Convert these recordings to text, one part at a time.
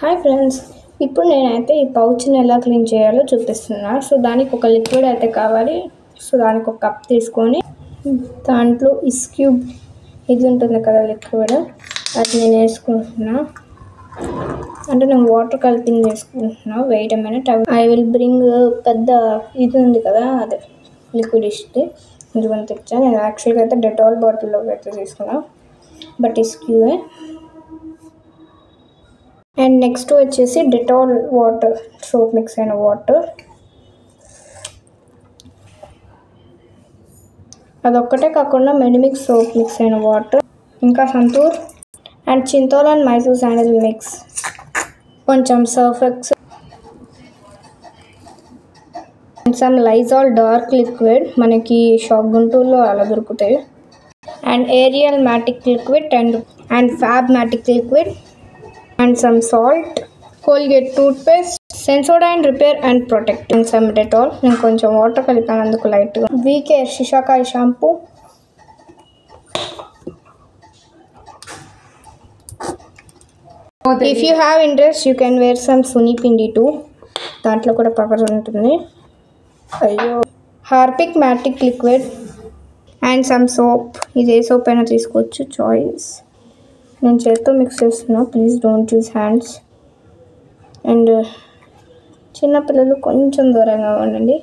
Hi friends, ఇప్పుడు నేనైతే ఈ పౌచ్ని ఎలా క్లీన్ చేయాలో చూపిస్తున్నా. సో దానికి ఒక లిక్విడ్ అయితే కావాలి. సో దానికి ఒక కప్ తీసుకొని దాంట్లో ఇస్ క్యూబ్ ఇది ఉంటుంది కదా లిక్విడ్, అది నేను వేసుకుంటున్నా. అంటే నేను వాటర్ కలిపింగ్ వేసుకుంటున్నా. Wait a minute, I will bring పెద్ద ఇది ఉంది కదా, అదే లిక్విడ్ ఇస్తే ఇదిగొని తెచ్చాను. నేను యాక్చువల్గా అయితే డెటాల్ బాటిల్లో అయితే తీసుకున్నా, బట్ ఇస్ క్యూబే. అండ్ నెక్స్ట్ వచ్చేసి డెటాల్ వాటర్, సోప్ మిక్స్ అయిన వాటర్, అదొక్కటే కాకుండా మెడిమిక్స్ సోప్ మిక్స్ అయిన వాటర్, ఇంకా Santoor and Cinthol and Mysore sandal mix, కొంచెం Surf X and some Lizol dark liquid, మనకి షాప్ గుంటూరులో అలా దొరుకుతాయి. And Ariel matic liquid and Fab matic liquid and some salt, Colgate toothpaste, Sensodyne repair and protect, and some Dettol. నేను కొంచెం water కలిపాను అందుకు లైట్గా. VCare shikakai shampoo, if you have interest you can wear some sunnipindi too, దాంట్లో కూడా power ఉంటుంది. అయ్యో, Harpic matic liquid and some soap. ఇది ఏ సోప్ అయినా తీసుకోవచ్చు, చాయిస్. నేను చేత్తో మిక్స్ చేస్తున్నా, please don't use hands. And చిన్నపిల్లలు కొంచెం దూరంగా ఉండండి,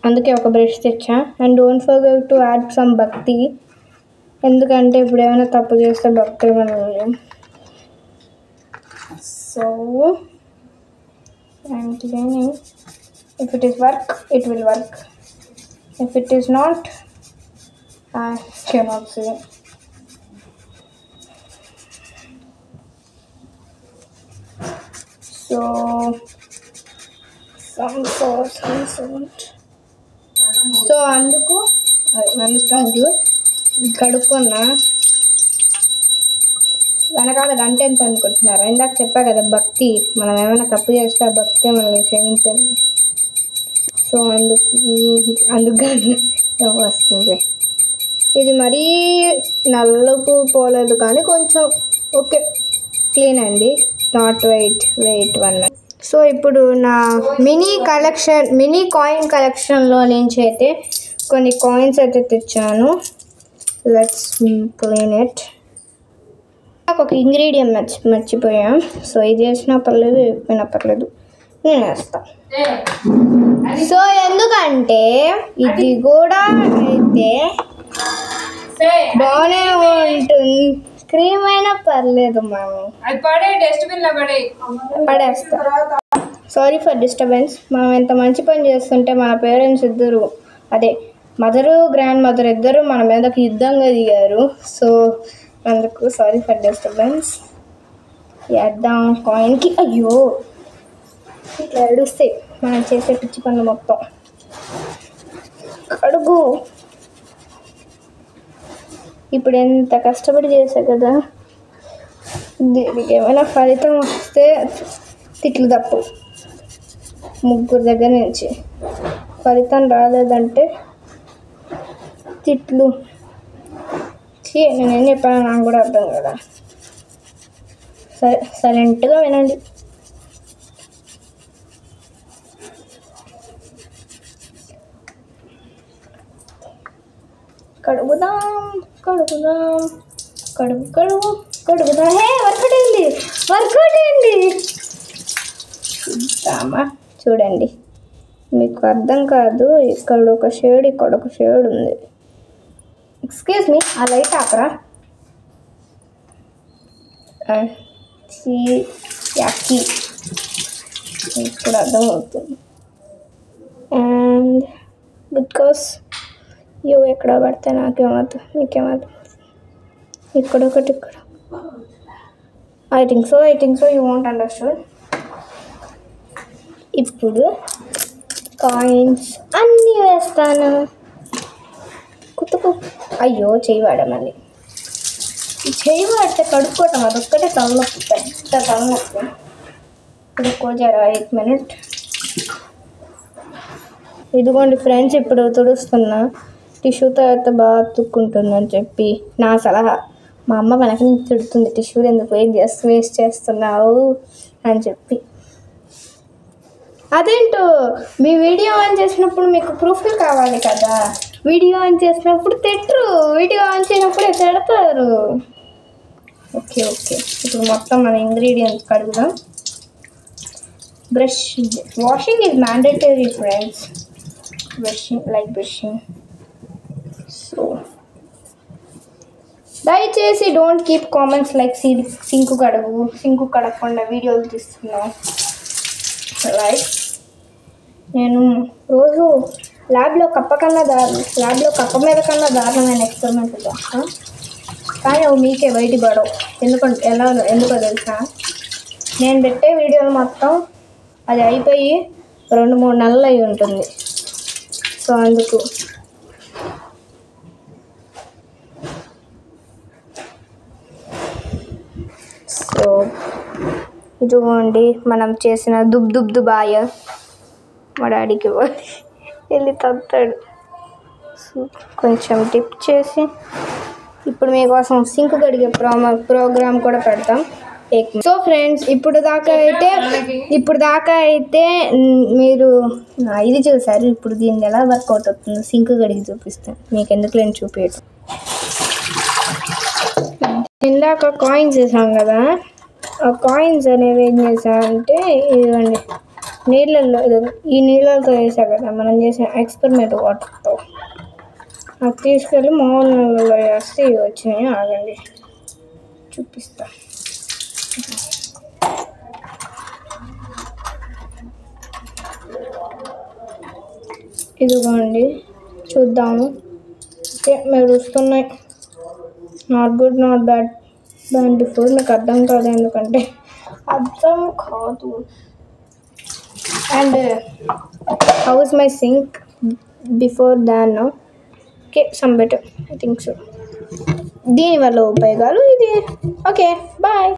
అందుకే ఒక బ్రష్ తెచ్చా. And don't forget to add some భక్తి, ఎందుకంటే ఇప్పుడు ఏమైనా తప్పు చేస్తే భక్తి ఏమైనా. So I'm cleaning. If it is work it will work, if it is not I cannot say. So అందుకు కాదు కడుక్కున్నా. వెనకాల గంట ఎంత అనుకుంటున్నారా? ఇందాక చెప్పా కదా భక్తి, మనం ఏమైనా తప్పు చేస్తే ఆ భక్తి మనం క్షమించండి. సో అందుకు వస్తుంది. ఇది మరీ నల్లకు పోలేదు కానీ కొంచెం ఓకే, క్లీన్ అండి, నాట్ వెయిట్ వన్. సో ఇప్పుడు నా మినీ కాయిన్ కలెక్షన్లో నుంచి అయితే కొన్ని కాయిన్స్ అయితే తెచ్చాను. Let's clean it. నాకు ఒక ఇంగ్రీడియంట్ మర్చిపోయాం. సో ఇది వేసినా పర్లేదు, వేసినా పర్లేదు, నేను వేస్తాను. సో ఎందుకంటే ఇది కూడా అయితే బాగానే ఉంటుంది. క్రీమ్ అయినా పర్లేదు మాము, పడేస్తా. Sorry for disturbance. మనం ఎంత మంచి పని చేస్తుంటే మన పేరెంట్స్ ఇద్దరు, అదే మదరు గ్రాండ్ మదర్ ఇద్దరు మన మీదకి యుద్ధంగా దిగారు. సో అందుకు సారీ ఫర్ డిస్టర్బెన్స్. వేద్దాం కాయిన్కి. అయ్యో, ఇట్లా ఏడుస్తే మనం చేసే పిచ్చి పనులు మొత్తం. కడుగు. ఇప్పుడు ఎంత కష్టపడి చేశా కదా, దీనికి ఏమైనా ఫలితం వస్తే తిట్లు తప్పు. ముగ్గురు దగ్గర నుంచి ఫలితం రాలేదంటే తిట్లు. నేనేం చెప్పాను నాకు కూడా అర్థం కదా. సరే, సైలెంట్గా వినండి. కడుగుదాం. కడుగుదా. హే, వర్కౌట్ అయింది. చూద్దామా? చూడండి, మీకు అర్థం కాదు. ఇక్కడ ఒక షేడ్, ఇక్కడ ఒక షేడ్ ఉంది. ఎక్స్క్యూజ్ మీ, ఆ లైట్ ఆపరా. యాకి ఇప్పుడు అర్థమవుతుంది. అండ్ బికాస్ ఎక్కడ పడితే నాకేమవుతుంది, మీకేమవుతుంది. ఇక్కడొకటి, ఇక్కడ. I think so you want understand. ఇప్పుడు కాయిన్స్ అన్నీ వేస్తాను. కుతుకు. అయ్యో, చెయ్యి వాడమని. చెయ్యి వాడితే కడుక్కోవటం అదొక్కటే తలనొప్పి, పెద్ద తలనొప్పి. కడుక్కోజారా 1 minute. ఇదిగోండి ఫ్రెండ్స్, ఇప్పుడు తుడుస్తున్నా. టిష్యూతో అయితే బాగా తుక్కుంటుందని చెప్పి నా సలహా. మా అమ్మ వెనక నుంచి తిడుతుంది, టిష్యూలు ఎందుకు వేస్ట్ చేస్తున్నావు, అని చెప్పి. అదేంటో మీ వీడియో ఆన్ చేసినప్పుడు మీకు ప్రూఫ్లు కావాలి కదా, వీడియో ఆన్ చేసినప్పుడు తిట్టరు, వీడియో ఆన్ చేయనప్పుడు తిడతారు. ఓకే ఇప్పుడు మొత్తం మన ఇంగ్రీడియంట్స్ కడుగుదాం. Brush, washing is mandatory friends, brushing. So దయచేసి don't keep comments like sink కడగకుండా వీడియోలు తీస్తున్నాం. రైట్, నేను రోజు ల్యాబ్లో కప్ప మీద కన్నా దారుణమైన ఎక్స్పెరిమెంట్ చేస్తాను, కానీ అవి మీకే బయట పడవు. ఎందుకో తెలుసా, నేను పెట్టే వీడియోలు మొత్తం అది అయిపోయి 2-3 నెలలు అయి ఉంటుంది. సో అందుకు ఇదిగోండి మనం చేసిన దుబాయ మా డాడీకి వెళ్ళి తగ్గుతాడు. కొంచెం టిప్ చేసి ఇప్పుడు మీకోసం సింక్ కడిగే ప్రోగ్రామ్ కూడా పెడతాం. సో ఫ్రెండ్స్, ఇప్పుడు దాకా అయితే మీరు ఇది చూసారు. ఇప్పుడు దీన్ని ఎలా వర్కౌట్ అవుతుందో సింక్ కడిగి చూపిస్తాను. మీకు ఎందుకు లేని చూపించడం. ఇందాక కాయిన్స్ వేసాం కదా, ఆ కాయిన్స్ అనేవి ఏం చేసామంటే ఇదిగోండి ఈ నీళ్ళతో వేసా కదా మనం చేసిన ఎక్స్పెరిమెంట్ వాటర్తో, అది తీసుకెళ్ళి మామూలు నీళ్ళలో వేస్తే ఇవి వచ్చినాయి. ఆగండి చూపిస్తా. ఇదిగోండి చూద్దాము. ఓకే, మెరుస్తున్నాయి. Not good not bad. దాని బిఫోర్ మీకు అర్థం కాదు, ఎందుకంటే అర్థం కాదు. And how's my sink before than now. Okay, some better I think so. దీనివల్ల ఉపయోగాలు ఇది. Okay, bye.